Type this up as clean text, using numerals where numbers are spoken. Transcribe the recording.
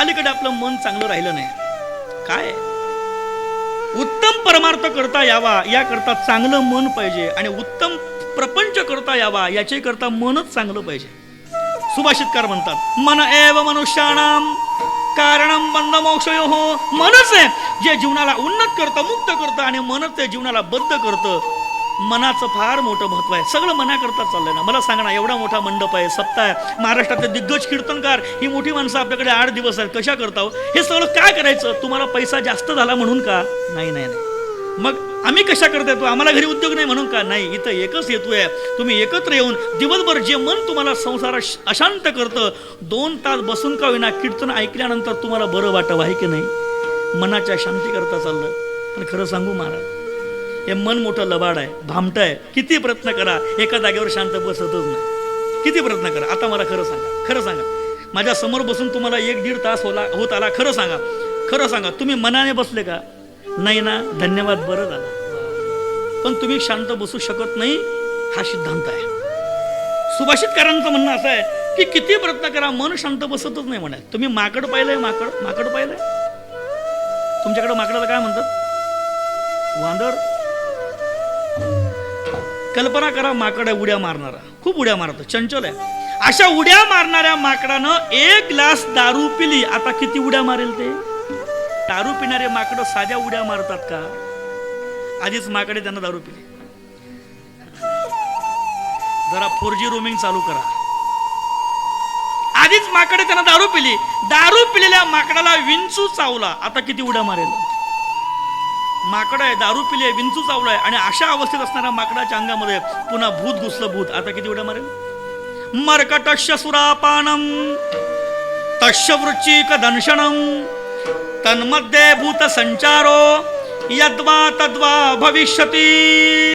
अलीकडे आपलं मन चांगलं राहिलं नाही. काय उत्तम परमार्थ करता यावा याकरता चांगलं मन पाहिजे आणि उत्तम प्रपंच करता यावा याच्या करता मनच चांगलं पाहिजे. सुभाषितकार म्हणतात मन एव मनुष्याणाम कारणम बंध मोक्षयोः. मनच आहे जे जीवनाला उन्नत करतं, मुक्त करतं आणि मनच आहे जीवनाला बद्ध करतं. मनाचं फार मोठं महत्व आहे. सगळं मनाकरता चाललंय ना. मला सांगा ना, एवढा मोठा मंडप आहे, सप्ताह आहे, महाराष्ट्रातले दिग्गज कीर्तनकार ही मोठी माणसं आपल्याकडे 8 दिवस आहेत, कशा करता? हे सगळं काय करायचं? तुम्हाला पैसा जास्त झाला म्हणून का? नाही नाही नाही. मग आम्ही कशा करता येतो? आम्हाला घरी उद्योग नाही म्हणून का? नाही. इथं एकच हेतू आहे, तुम्ही एकत्र येऊन दिवसभर जे मन तुम्हाला संसारात अशांत करतं 2 तास बसून का होईना कीर्तन ऐकल्यानंतर तुम्हाला बरं वाटावं, आहे की नाही? मनाच्या शांती करता चाललं. पण खरं सांगू महाराज, हे मन मोठं लबाड आहे, भामट आहे. किती प्रयत्न करा एका जागेवर शांत बसतच नाही. किती प्रयत्न करा. आता मला खरं सांगा, खरं सांगा, माझ्या समोर बसून तुम्हाला 1-1.5 तास होत आला, खरं सांगा, खरं सांगा, तुम्ही मनाने बसले का? नाही ना. धन्यवाद, बरं झालं. पण तुम्ही शांत बसू शकत नाही, हा सिद्धांत आहे. सुभाषितकारांचं म्हणणं असं आहे की किती प्रयत्न करा मन शांत बसतच नाही म्हणाल. तुम्ही माकड पाहिलंय? माकड पाहिलंय? तुमच्याकडे माकडाला काय म्हणतात? वांदर. कल्पना करा, माकड आहे उड्या मारणारा, खूप उड्या मारतो, चंचल आहे. अशा उड्या मारणाऱ्या माकडानं 1 ग्लास दारू पिली, आता किती उड्या मारेल ते? दारू पिणारे माकडं साध्या उड्या मारतात का? आधीच माकडे त्यांना दारू पिली. जरा 4G रोमिंग चालू करा. आधीच माकडे त्यांना दारू पिली. दारू पिलेल्या माकडाला विंचू चावला, आता किती उड्या मारेल? माकड आहे, दारू पिली आहे, विंचू चावलाय आणि अशा अवस्थेत असणाऱ्या माकडाच्या अंगामध्ये पुन्हा भूत घुसलं. भूत आता किती उड्या मारेल? मर्कटस्य सुरापानम तस्य वृश्चिक दंशनम तन्मध्ये भूत संचारो यद्वा तद्वा भविष्यति.